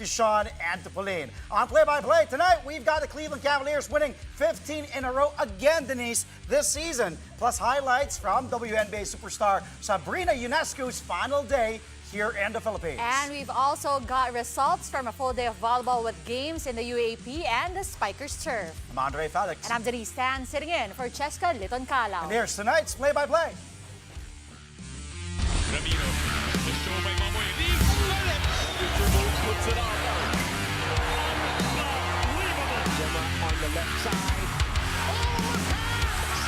to Sean and to Pauline. On play-by-play tonight, we've got the Cleveland Cavaliers winning 15 in a row again, Denise, this season. Plus highlights from WNBA superstar Sabrina Ionescu's final day here in the Philippines. And we've also got results from a full day of volleyball with games in the UAP and the Spikers turf. I'm Andre Felix. And I'm Denise Tan, sitting in for Cheska Liton-Calao. And here's tonight's play-by-play. Ramiro, the show by Mamoy. Puts it on. Unbelievable. Gemma on the left side. Oh, pass!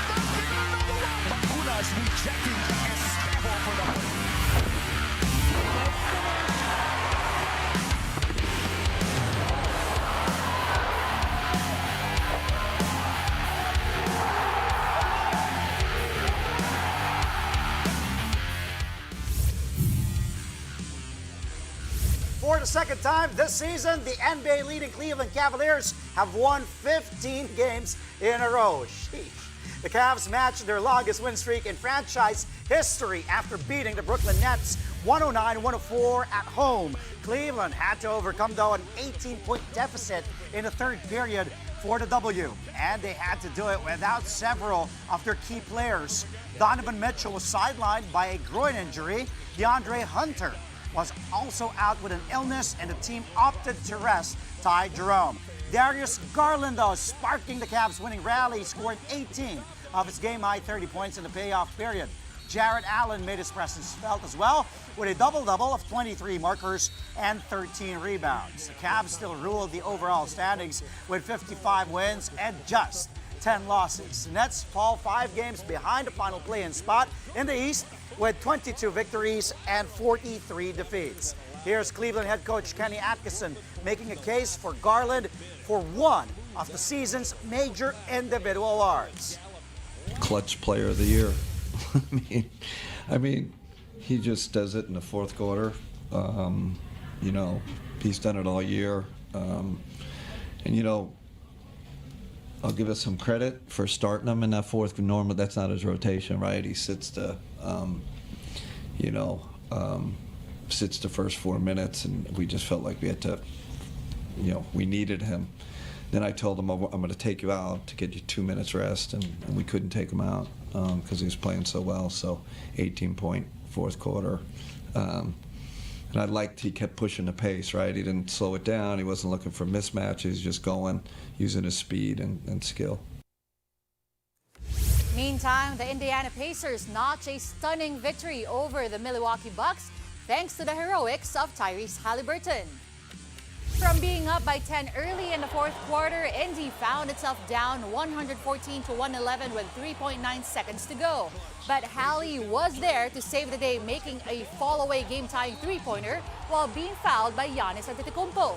Bacunas rejecting Esteban for the For the second time this season, the NBA leading Cleveland Cavaliers have won 15 games in a row. Sheesh. The Cavs matched their longest win streak in franchise history after beating the Brooklyn Nets 109-104 at home. Cleveland had to overcome, though, an 18-point deficit in the third period for the W, and they had to do it without several of their key players. Donovan Mitchell was sidelined by a groin injury. DeAndre Hunter was also out with an illness, and the team opted to rest Ty Jerome. Darius Garland, though, sparking the Cavs' winning rally, scoring 18 of his game-high 30 points in the payoff period. Jarrett Allen made his presence felt as well with a double-double of 23 markers and 13 rebounds. The Cavs still ruled the overall standings with 55 wins and just 10 losses. The Nets fall 5 games behind the final play-in spot in the East with 22 victories and 43 defeats. Here's Cleveland head coach Kenny Atkinson making a case for Garland for one of the season's major individual awards. Clutch player of the year. I mean, he just does it in the fourth quarter. You know, he's done it all year. And, you know, I'll give us some credit for starting him in that fourth. Normally, that's not his rotation, right? He sits the, sits the first 4 minutes, and we just felt like we had to, you know, we needed him. Then I told him, I'm going to take you out to get you 2 minutes rest, and we couldn't take him out because he was playing so well. So 18-point fourth quarter. And I liked he kept pushing the pace, right? He didn't slow it down. He wasn't looking for mismatches, just going, using his speed and skill. Meantime, the Indiana Pacers notch a stunning victory over the Milwaukee Bucks thanks to the heroics of Tyrese Haliburton. From being up by 10 early in the fourth quarter, Indy found itself down 114-111 with 3.9 seconds to go. But Hallie was there to save the day, making a fall-away game-tying three-pointer while being fouled by Giannis Antetokounmpo.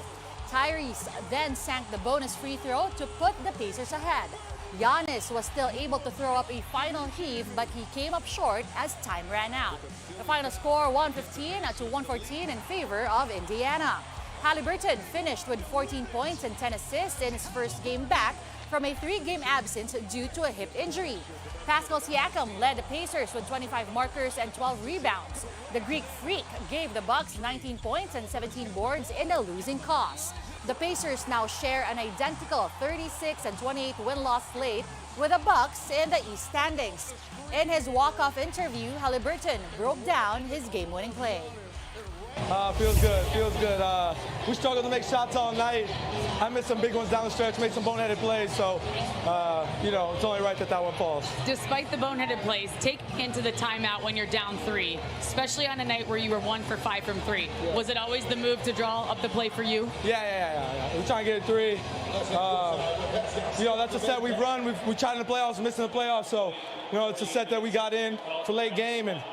Tyrese then sank the bonus free throw to put the Pacers ahead. Giannis was still able to throw up a final heave, but he came up short as time ran out. The final score 115-114 in favor of Indiana. Haliburton finished with 14 points and 10 assists in his first game back from a 3-game absence due to a hip injury. Pascal Siakam led the Pacers with 25 markers and 12 rebounds. The Greek Freak gave the Bucks 19 points and 17 boards in a losing cause. The Pacers now share an identical 36-28 win-loss slate with the Bucks in the East standings. In his walk-off interview, Haliburton broke down his game-winning play. Feels good. We struggled to make shots all night. I missed some big ones down the stretch, made some boneheaded plays, so, you know, it's only right that that one falls. Despite the boneheaded plays, take into the timeout when you're down 3, especially on a night where you were 1 for 5 from 3. Yeah. Was it always the move to draw up the play for you? Yeah. We're trying to get a 3. You know, that's a set we've run. We tried in the playoffs, missing the playoffs, so, you know, it's a set that we got in for late game, and,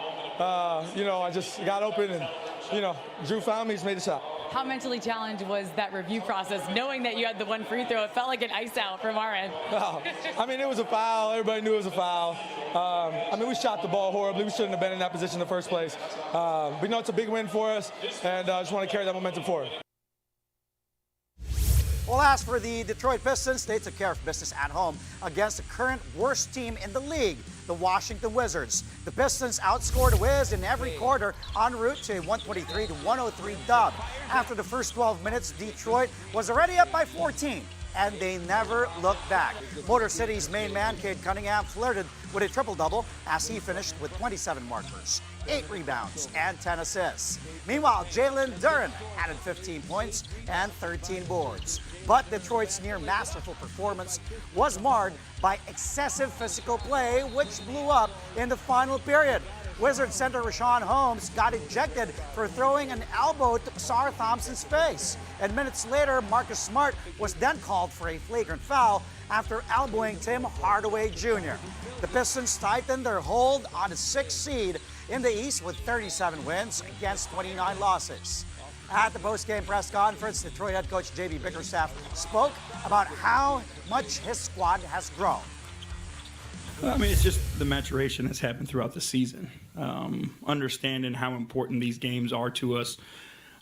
you know, I just got open and, you know, Drew found me, he's made a shot. How mentally challenged was that review process, knowing that you had the 1 free throw? It felt like an ice out from our end. Oh, I mean, it was a foul. Everybody knew it was a foul. I mean, we shot the ball horribly. We shouldn't have been in that position in the first place. But, you know, it's a big win for us, and I just want to carry that momentum forward. Well, as for the Detroit Pistons, they took care of business at home against the current worst team in the league, the Washington Wizards. The Pistons outscored the Wiz in every quarter en route to a 123-103 dub. After the first 12 minutes, Detroit was already up by 14. And they never looked back. Motor City's main man, Cade Cunningham, flirted with a triple-double as he finished with 27 markers, 8 rebounds, and 10 assists. Meanwhile, Jalen Duren added 15 points and 13 boards. But Detroit's near masterful performance was marred by excessive physical play, which blew up in the final period. Wizards center Rashawn Holmes got ejected for throwing an elbow to Sar Thompson's face. And minutes later, Marcus Smart was then called for a flagrant foul after elbowing Tim Hardaway Jr. The Pistons tightened their hold on the 6th seed in the East with 37 wins against 29 losses. At the post-game press conference, Detroit head coach J.B. Bickerstaff spoke about how much his squad has grown. I mean, it's just the maturation that's happened throughout the season. Understanding how important these games are to us,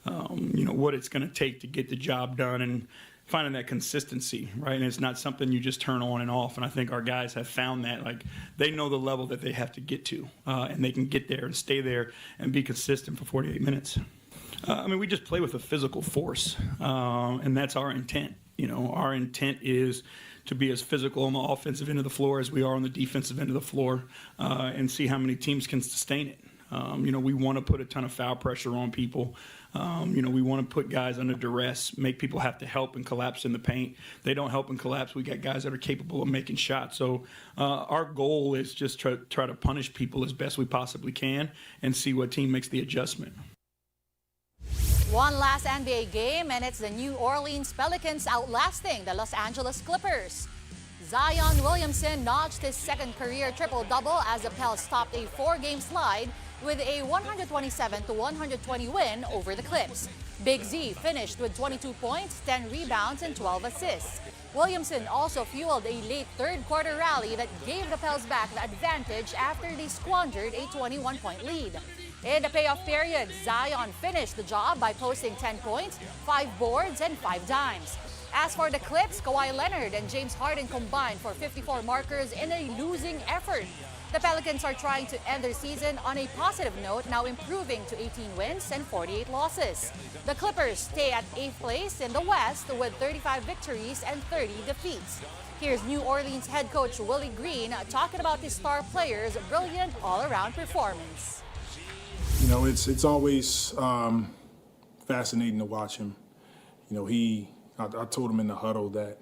what it's going to take to get the job done, and finding that consistency, right? And it's not something you just turn on and off. And I think our guys have found that. Like, they know the level that they have to get to, and they can get there and stay there and be consistent for 48 minutes. We just play with a physical force, and that's our intent. Our intent is to be as physical on the offensive end of the floor as we are on the defensive end of the floor, and see how many teams can sustain it. We want to put a ton of foul pressure on people. We want to put guys under duress, make people have to help and collapse in the paint. They don't help and collapse. We got guys that are capable of making shots. So our goal is just try to punish people as best we possibly can and see what team makes the adjustment. One last NBA game, and it's the New Orleans Pelicans outlasting the Los Angeles Clippers. Zion Williamson notched his second career triple-double as the Pels topped a 4-game slide with a 127-120 win over the Clips. Big Z finished with 22 points, 10 rebounds, and 12 assists. Williamson also fueled a late third-quarter rally that gave the Pels back the advantage after they squandered a 21-point lead. In the payoff period, Zion finished the job by posting 10 points, 5 boards, and 5 dimes. As for the Clips, Kawhi Leonard and James Harden combined for 54 markers in a losing effort. The Pelicans are trying to end their season on a positive note, now improving to 18 wins and 48 losses. The Clippers stay at 8th place in the West with 35 victories and 30 defeats. Here's New Orleans head coach Willie Green talking about his star players' brilliant all-around performance. It's always fascinating to watch him. I told him in the huddle that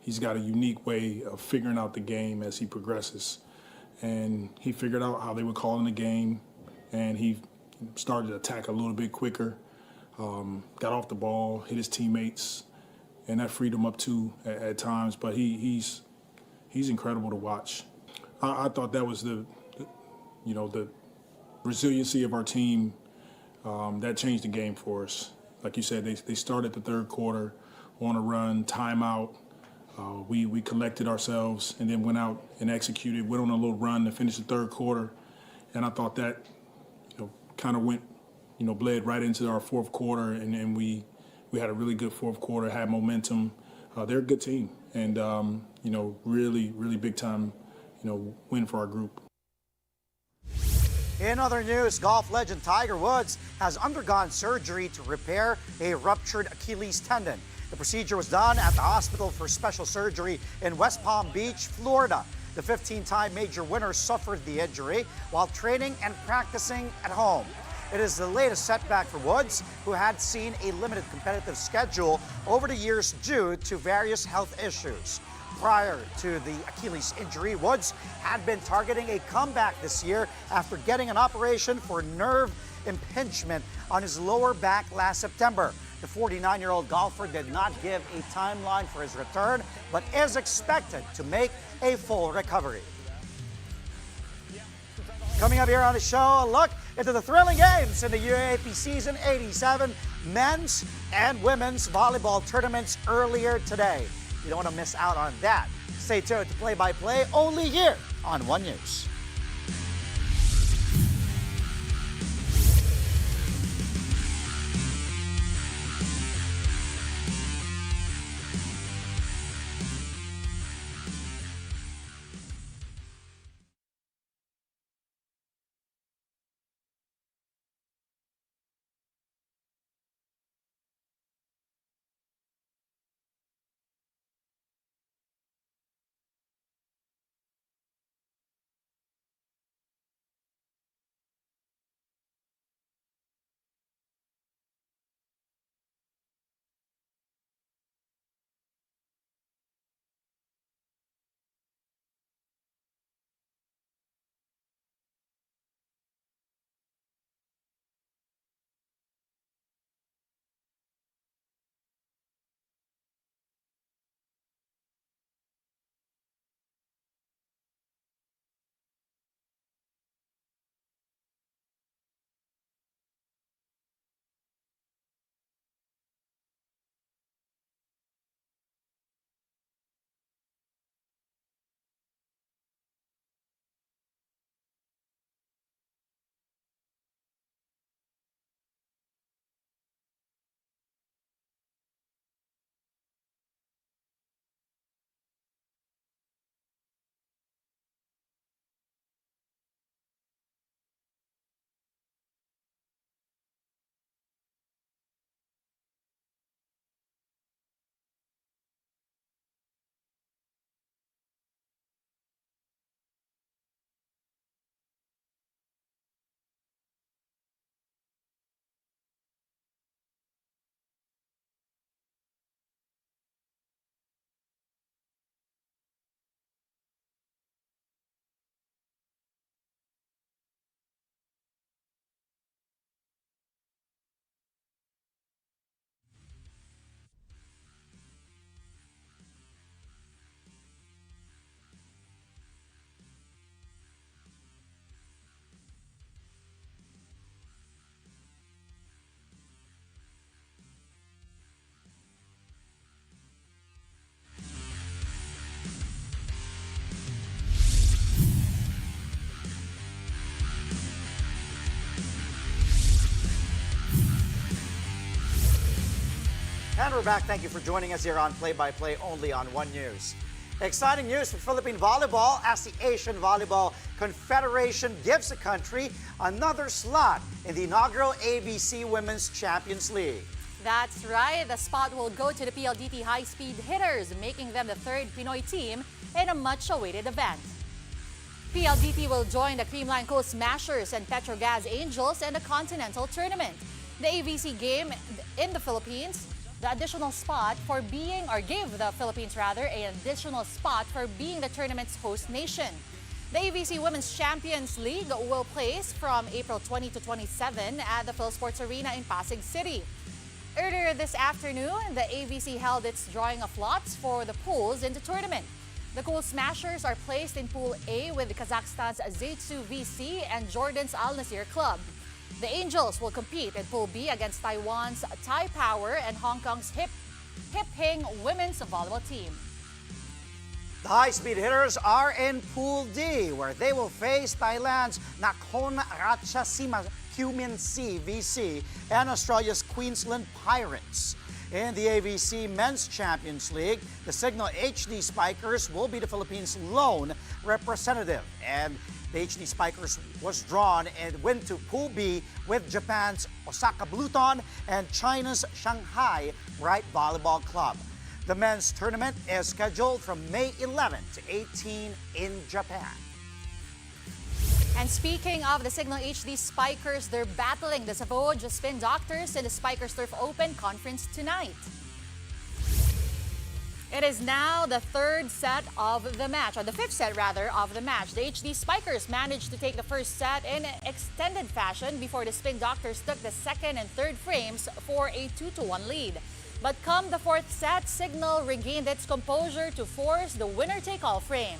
he's got a unique way of figuring out the game as he progresses. And he figured out how they were calling the game, and he started to attack a little bit quicker, got off the ball, hit his teammates, and that freed him up too at times. But he's incredible to watch. I thought that was the resiliency of our team that changed the game for us. Like you said, they started the third quarter on a run, timeout. We collected ourselves and then went out and executed, went on a little run to finish the third quarter. And I thought that kind of went, bled right into our fourth quarter, and we had a really good fourth quarter, had momentum. They're a good team, and really, really big time, win for our group. In other news, golf legend Tiger Woods has undergone surgery to repair a ruptured Achilles tendon. The procedure was done at the Hospital for Special Surgery in West Palm Beach, Florida. The 15-time major winner suffered the injury while training and practicing at home. It is the latest setback for Woods, who had seen a limited competitive schedule over the years due to various health issues. Prior to the Achilles injury, Woods had been targeting a comeback this year after getting an operation for nerve impingement on his lower back last September. The 49-year-old golfer did not give a timeline for his return, but is expected to make a full recovery. Coming up here on the show, a look into the thrilling games in the UAAP Season 87 men's and women's volleyball tournaments earlier today. You don't want to miss out on that. Stay tuned to play-by-play only here on One News. And we're back. Thank you for joining us here on Play by Play only on One News. Exciting news for Philippine volleyball as the Asian Volleyball Confederation gives the country another slot in the inaugural ABC Women's Champions League. That's right. The spot will go to the PLDT high-speed hitters, making them the third Pinoy team in a much-awaited event. PLDT will join the Creamline Coast Smashers and Petrogas Angels in the Continental Tournament. The AVC game in the Philippines, the additional spot for being, or gave the Philippines rather, an additional spot for being the tournament's host nation. The AVC Women's Champions League will place from April 20 to 27 at the PhilSports Arena in Pasig City. Earlier this afternoon, the AVC held its drawing of lots for the pools in the tournament. The Cool Smashers are placed in Pool A with Kazakhstan's Zaytsu VC and Jordan's Al Nasir Club. The Angels will compete in Pool B against Taiwan's Tai Power and Hong Kong's Hip Hing women's volleyball team. The high-speed hitters are in Pool D, where they will face Thailand's Nakhon Ratchasima Cumin-C VC and Australia's Queensland Pirates. In the AVC Men's Champions League, the Signal HD Spikers will be the Philippines' lone representative. And the HD Spikers was drawn and went to Pool B with Japan's Osaka Bluton and China's Shanghai Bright Volleyball Club. The men's tournament is scheduled from May 11 to 18 in Japan. And speaking of the Signal HD Spikers, they're battling the Savoj Spin Doctors in the Spikers Turf Open Conference tonight. It is now the third set of the match, or the fifth set rather, of the match. The HD Spikers managed to take the first set in extended fashion before the Spin Doctors took the second and third frames for a 2-1 lead. But come the fourth set, Signal regained its composure to force the winner-take-all frame.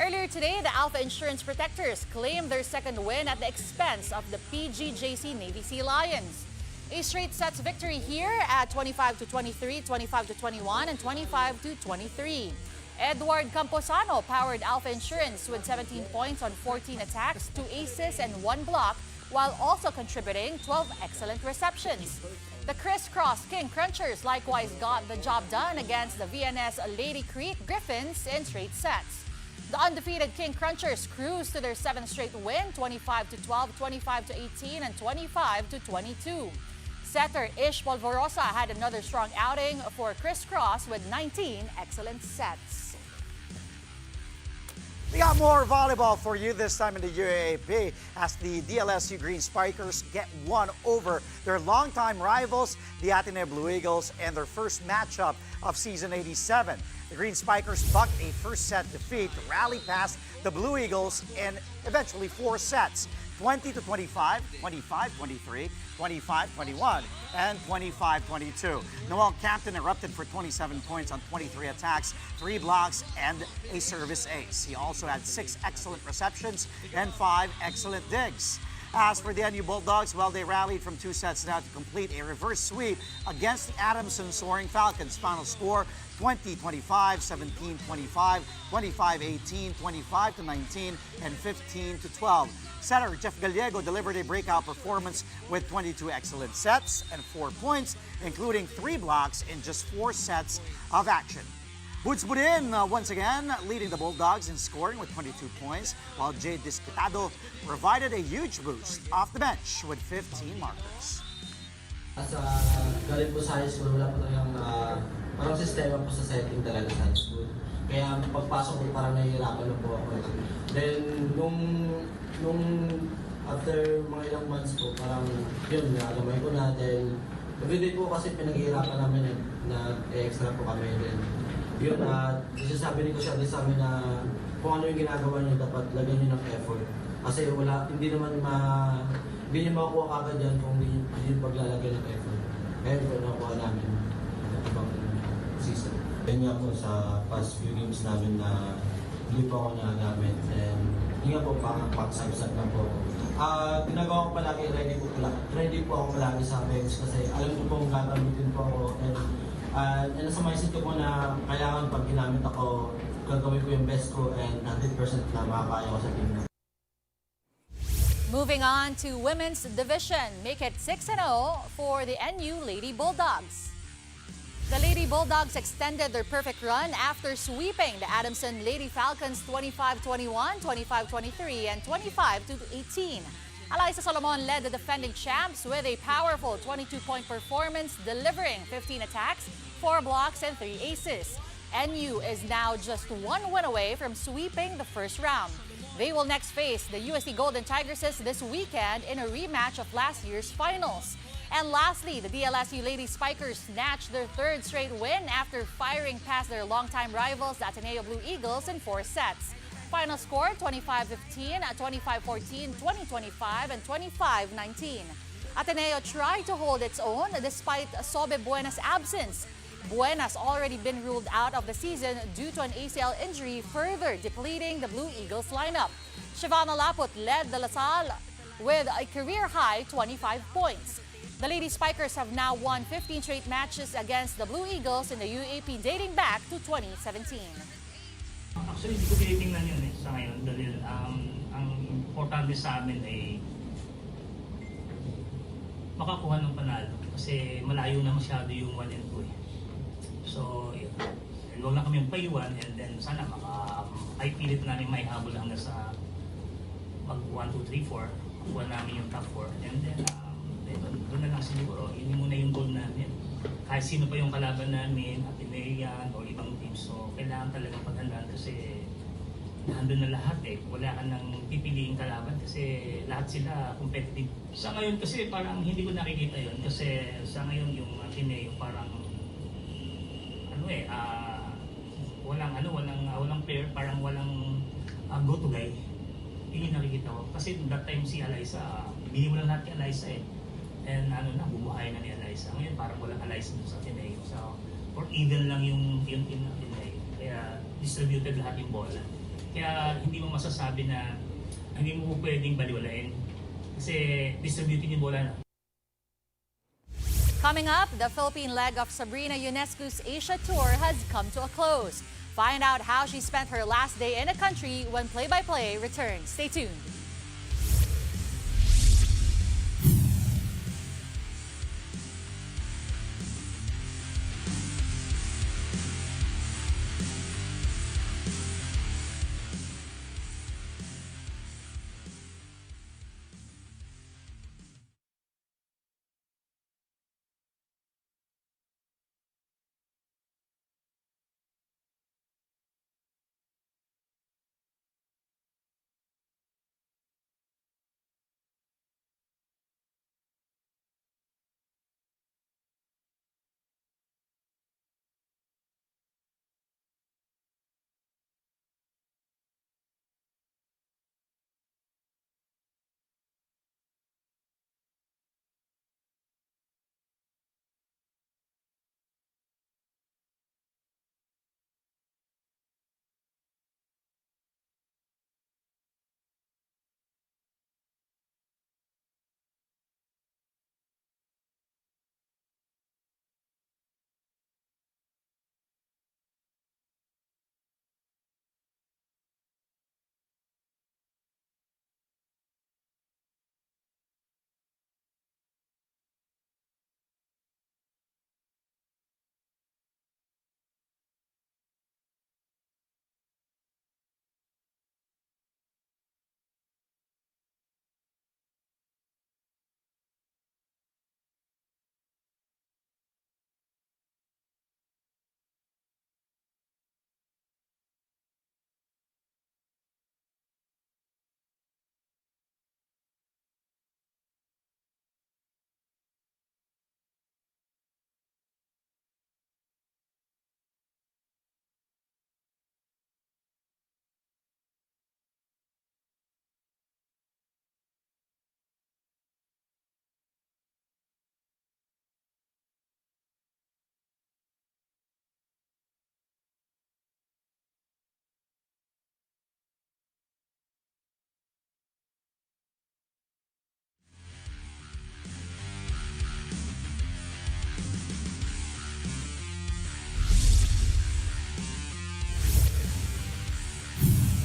Earlier today, the Alpha Insurance Protectors claimed their second win at the expense of the PGJC Navy Sea Lions. A straight sets victory here at 25-23, 25-21, and 25-23. Edward Camposano powered Alpha Insurance with 17 points on 14 attacks, 2 aces, and 1 block, while also contributing 12 excellent receptions. The Crisscross King Crunchers likewise got the job done against the VNS Lady Crete Griffins in straight sets. The undefeated King Crunchers cruised to their 7th straight win, 25-12, 25-18, and 25-22. Setter Ish Polvorosa had another strong outing for Crisscross with 19 excellent sets. We got more volleyball for you this time in the UAAP as the DLSU Green Spikers get one over their longtime rivals, the Ateneo Blue Eagles, in their first matchup of season 87. The Green Spikers bucked a first set defeat to rally past the Blue Eagles in eventually 4 sets, 20-25, 25-23, 25-21, and 25-22. Noel Campton erupted for 27 points on 23 attacks, 3 blocks, and a service ace. He also had 6 excellent receptions and 5 excellent digs. As for the NU Bulldogs, well, they rallied from 2 sets now to complete a reverse sweep against the Adamson Soaring Falcons. Final score, 20-25, 17-25, 25-18, 25-19, and 15-12. Setter Jeff Gallego delivered a breakout performance with 22 excellent sets and 4 points, including 3 blocks in just 4 sets of action. Boots Budin once again leading the Bulldogs in scoring with 22 points, while Jade Disquitado provided a huge boost off the bench with 15 markers. Galing po sa high school, wala po talagang parang sistema po sa setting talaga sa high school. Kaya pagpasok ko parang nahihirapan na po ako. Then, nung after mga ilang months po, parang yun, naalamay ko na. Then, everyday po kasi pinaghihirapan namin na extra po kami. Then, yun, sasabi ko siya sa amin na kung ano yung ginagawa niyo, dapat lagyan niyo ng effort. Kasi hindi niyo makukuha kagad yan kung hindi yung paglalagay ng effort. Kaya ito nakuha namin ibang season. Kaya nga po sa past few games namin na hindi po ako nagagamit. And hindi nga po pang-side-side lang po. Ginagawa ko palagi, ready po ako palagi sa bench kasi alam ko pong gagamitin po ako. And nasa mindset ko po na kailangan pag ginamit ako, gagawin ko yung best ko and 100% na makakaya ko sa team. Moving on to women's division, make it 6-0 for the NU Lady Bulldogs. The Lady Bulldogs extended their perfect run after sweeping the Adamson Lady Falcons 25-21, 25-23, and 25-18. Alyssa Solomon led the defending champs with a powerful 22-point performance, delivering 15 attacks, 4 blocks, and 3 aces. NU is now just 1 win away from sweeping the first round. They will next face the USD Golden Tigresses this weekend in a rematch of last year's finals. And lastly, the DLSU Lady Spikers snatched their 3rd straight win after firing past their longtime rivals, the Ateneo Blue Eagles, in 4 sets. Final score, 25-15, 25-14, 20-25, and 25-19. Ateneo tried to hold its own despite Sobe Buena's absence. Buena's already been ruled out of the season due to an ACL injury, further depleting the Blue Eagles lineup. Shivana Laput led the LaSalle with a career-high 25 points. The Lady Spikers have now won 15 straight matches against the Blue Eagles in the UAP dating back to 2017. Actually, hindi ko tinitingnan yun sa ngayon dahil ang importante sa amin ay makakuha ng panalo kasi malayo na masyado yung 1 and 2 eh. So, huwag lang kami yung paiwan and then sana ay pilit namin may habol hanggang sa mag 1, 2, 3, 4 kuha namin yung top 4 and then doon na lang siguro, yun muna yung goal namin. Kahit sino pa yung kalaban namin, Atenean o ibang team, so kailangan talagang paghandaan kasi nandun na lahat eh. Wala ka nang pipiliing kalaban kasi lahat sila competitive. Sa ngayon kasi parang hindi ko nakikita yun kasi sa ngayon yung Ateneo parang walang player, parang walang go-to guy. Hindi nakikita ko. Kasi that time si Alyssa, bili mo lang lahat kay Alyssa eh. And bubuhay na ni Alyssa. Ngayon parang walang Alyssa sa Ateneo. So, or even lang yung team ng Ateneo. Kaya distributed lahat yung bola. Kaya hindi mo masasabi na hindi mo pwedeng baliwalain. Kasi distributed yung bola na. Coming up, the Philippine leg of Sabrina Ionescu's Asia Tour has come to a close. Find out how she spent her last day in the country when Play-by-Play returns. Stay tuned.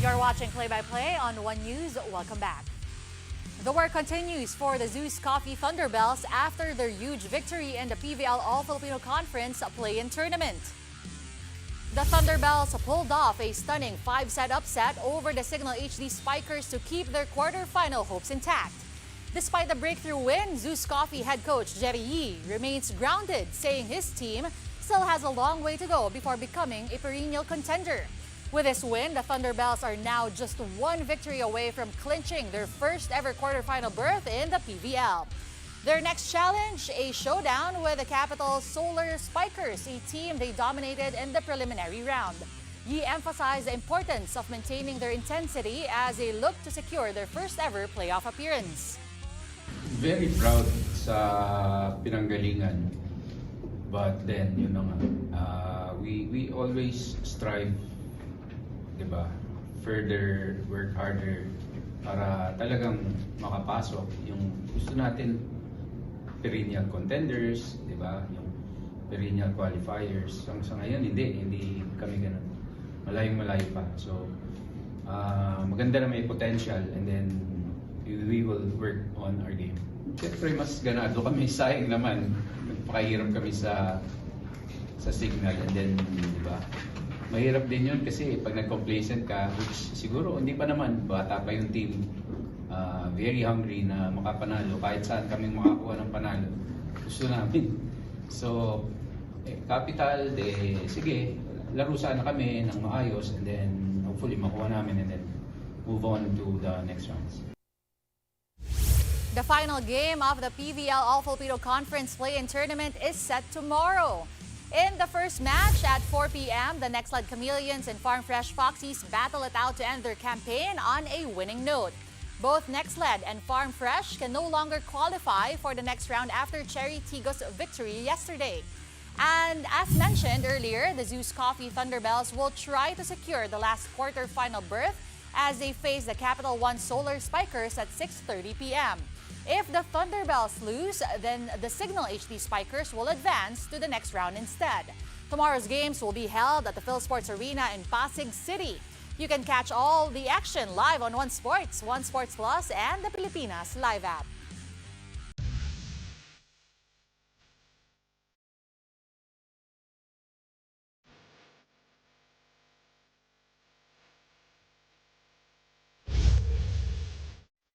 You're watching Play-by-Play on One News. Welcome back. The work continues for the Zeus Coffee Thunderbells after their huge victory in the PVL All-Filipino Conference play-in tournament. The Thunderbells pulled off a stunning 5-set upset over the Signal HD Spikers to keep their quarterfinal hopes intact. Despite the breakthrough win, Zeus Coffee head coach Jerry Yee remains grounded, saying his team still has a long way to go before becoming a perennial contender. With this win, the Thunderbells are now just one victory away from clinching their first ever quarterfinal berth in the PVL. Their next challenge, a showdown with the Capital Solar Spikers, a team they dominated in the preliminary round. Yi emphasized the importance of maintaining their intensity as they look to secure their first ever playoff appearance. Very proud sa pinanggalingan. But then, yun na nga, we always strive, diba? Further, work harder para talagang makapasok. Yung gusto natin, perennial contenders, diba? Yung perennial qualifiers. Sa ngayon, hindi kami ganun. Malayong-malayo pa. So, maganda na may potential and then we will work on our game. Siyempre, mas ganado kami. Sayang naman. Nagpakahirap kami sa signal and then, di ba? Mahirap din yun kasi pag nag-complacent ka, which siguro hindi pa naman, bata pa yung team, very hungry na makapanalo. Kahit saan kaming makakuha ng panalo, gusto namin. So, capital, sige, laro sana kami ng maayos and then hopefully makuha namin and then move on to the next rounds. The final game of the PVL All-Filipino Conference Play-in Tournament is set tomorrow. In the first match at 4 p.m., the Nextled Chameleons and Farm Fresh Foxies battle it out to end their campaign on a winning note. Both Nextled and Farm Fresh can no longer qualify for the next round after Cherry Tigo's victory yesterday. And as mentioned earlier, the Zeus Coffee Thunderbells will try to secure the last quarterfinal berth as they face the Capital One Solar Spikers at 6:30 p.m. If the Thunderbells lose, then the Signal HD Spikers will advance to the next round instead. Tomorrow's games will be held at the PhilSports Arena in Pasig City. You can catch all the action live on One Sports, One Sports Plus, and the Pilipinas Live app.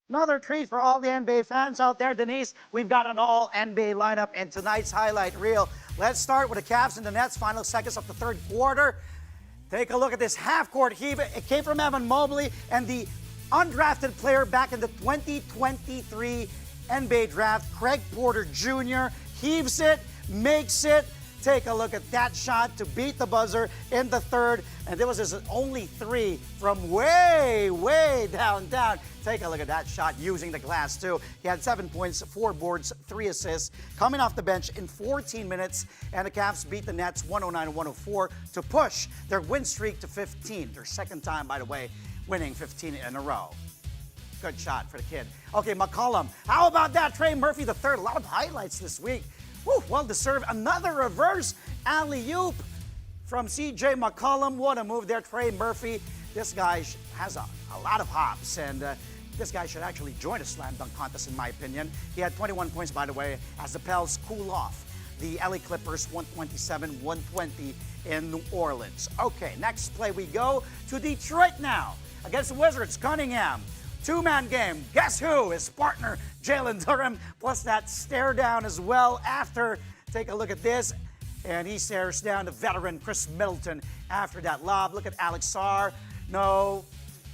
Another treat for all the NBA fans out there. Denise, we've got an all NBA lineup in tonight's highlight reel. Let's start with the Cavs and the Nets, final seconds of the third quarter. Take a look at this half-court heave. It came from Evan Mobley and the undrafted player back in the 2023 NBA draft, Craig Porter Jr. Heaves it, makes it. Take a look at that shot to beat the buzzer in the third. And there was his only three from way, way downtown. Take a look at that shot using the glass, too. He had 7 points, 4 boards, 3 assists, coming off the bench in 14 minutes. And the Cavs beat the Nets 109-104 to push their win streak to 15. Their second time, by the way, winning 15 in a row. Good shot for the kid. Okay, McCollum. How about that? Trey Murphy the third. A lot of highlights this week. Woo, well deserved. Another reverse alley-oop from C.J. McCollum. What a move there, Trey Murphy. This guy has a lot of hops, and this guy should actually join a slam dunk contest, in my opinion. He had 21 points, by the way, as the Pels cool off the LA Clippers 127-120 in New Orleans. Okay, next play we go to Detroit now against the Wizards. Cunningham. Two-man game. Guess who? His partner, Jalen Durham, plus that stare down as well after. Take a look at this. And he stares down the veteran Chris Middleton after that lob. Look at Alex Sarr. No,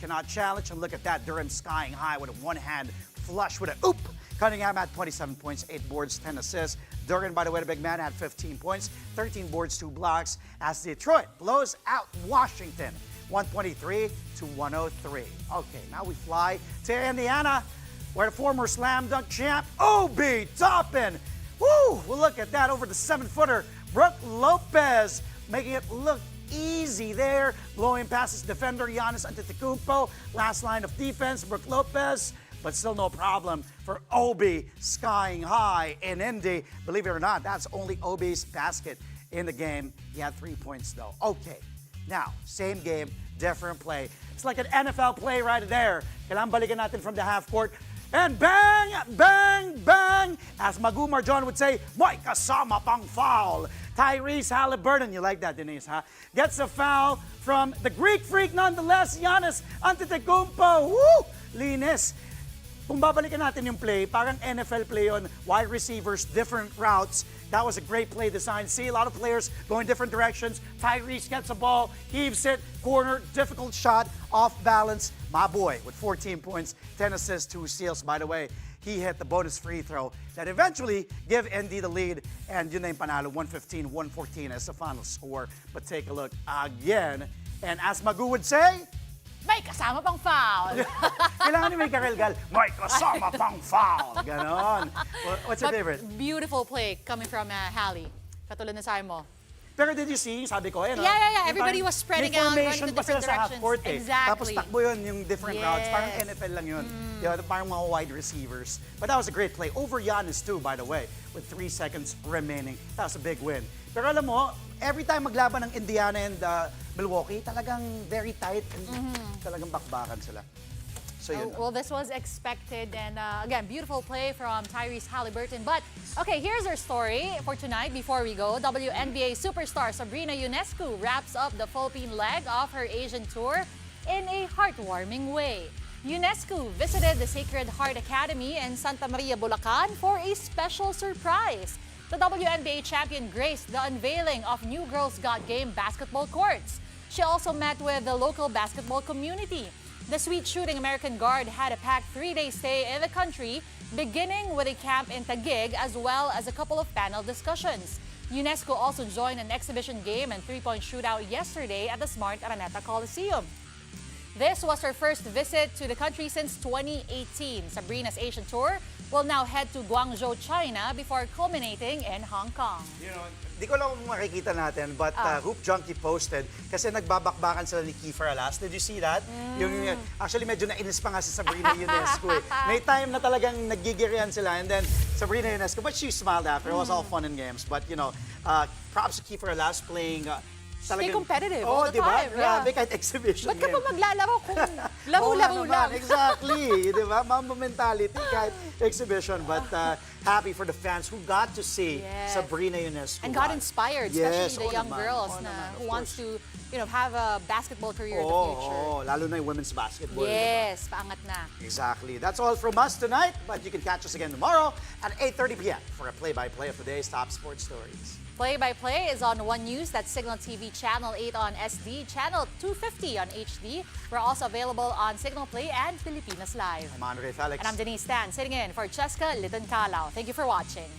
cannot challenge. And look at that. Durham skying high with a one-hand flush with a oop. Cunningham had 27 points, 8 boards, 10 assists. Durham, by the way, the big man, had 15 points, 13 boards, 2 blocks as Detroit blows out Washington. 123-103. Okay, now we fly to Indiana, where the former slam dunk champ, Obi Toppin. Woo! Well, look at that over the 7-footer. Brook Lopez making it look easy there. Blowing past his defender, Giannis Antetokounmpo. Last line of defense, Brook Lopez. But still no problem for Obi skying high in Indy. Believe it or not, that's only Obi's basket in the game. He had 3 points, though. Okay. Now, same game, different play. It's like an NFL play right there. Kailangan balikan natin from the half court. And bang, bang, bang! As Magumar John would say, may kasama pang foul. Tyrese Halliburton, you like that, Denise, huh? Gets a foul from the Greek freak nonetheless, Giannis Antetokounmpo. Woo! Linis. Kung babalikan natin yung play, parang NFL play on wide receivers, different routes. That was a great play design. See a lot of players going different directions. Tyrese gets a ball, heaves it, corner, difficult shot, off balance. My boy with 14 points, 10 assists, 2 steals. By the way, he hit the bonus free throw that eventually give ND the lead. And yun na yung panalo, 115-114 as the final score. But take a look again. And as Magu would say, May kasama pang foul. kailangan ni may karelgal, may kasama pang foul. Ganon. What's your favorite? Beautiful play coming from Hallie. Katulad na sabi mo. Pero did you see, sabi ko, Yeah. Everybody was spreading out, running to different directions. Exactly. Tapos takbo yun yung different routes. Parang NFL lang yun. Parang mga wide receivers. But that was a great play. Over Giannis too, by the way, with 3 seconds remaining. That was a big win. Pero alam mo, every time maglaban ng Indiana and Milwaukee, talagang very tight and talagang bakbakan sila. So, well, this was expected, and again, beautiful play from Tyrese Halliburton. But, okay, here's our story for tonight. Before we go, WNBA superstar Sabrina Ionescu wraps up the Philippine leg of her Asian tour in a heartwarming way. Ionescu visited the Sacred Heart Academy in Santa Maria, Bulacan for a special surprise. The WNBA champion graced the unveiling of New Girls Got Game basketball courts. She also met with the local basketball community. The sweet shooting American guard had a packed 3-day stay in the country, beginning with a camp in Taguig as well as a couple of panel discussions. Ionescu also joined an exhibition game and 3-point shootout yesterday at the Smart Araneta Coliseum. This was her first visit to the country since 2018. Sabrina's Asian tour will now head to Guangzhou, China before culminating in Hong Kong. You know, di ko lang kung makikita natin, but Hoop Junkie posted kasi nagbabakbakan sila ni Kiefer Alas. Did you see that? Actually, medyo nainis pa nga si Sabrina Ionescu. May time na talagang nagigirian sila, and then Sabrina Ionescu, but she smiled after. It was all fun and games. But, you know, props to Kiefer Alas playing Stay competitive all all the diba? time. Yeah. Grabe, kahit exhibition Ba't ka game. pa maglalaro kung laro-laro lang? Exactly. Diba? Mamba mentality kahit exhibition. But happy for the fans who got to see Sabrina Ionescu. And got inspired, especially the young naman. girls who wants to have a basketball career in the future. Lalo na yung women's basketball. Yes, paangat na. Exactly. That's all from us tonight, but you can catch us again tomorrow at 8:30 p.m. for a play-by-play of today's top sports stories. Play-by-play is on One News, that's Signal TV Channel 8 on SD, Channel 250 on HD. We're also available on Signal Play and Pilipinas Live. I'm Andre Felix. And I'm Denise Tan, sitting in for Cheska Liton-Calao. Thank you for watching.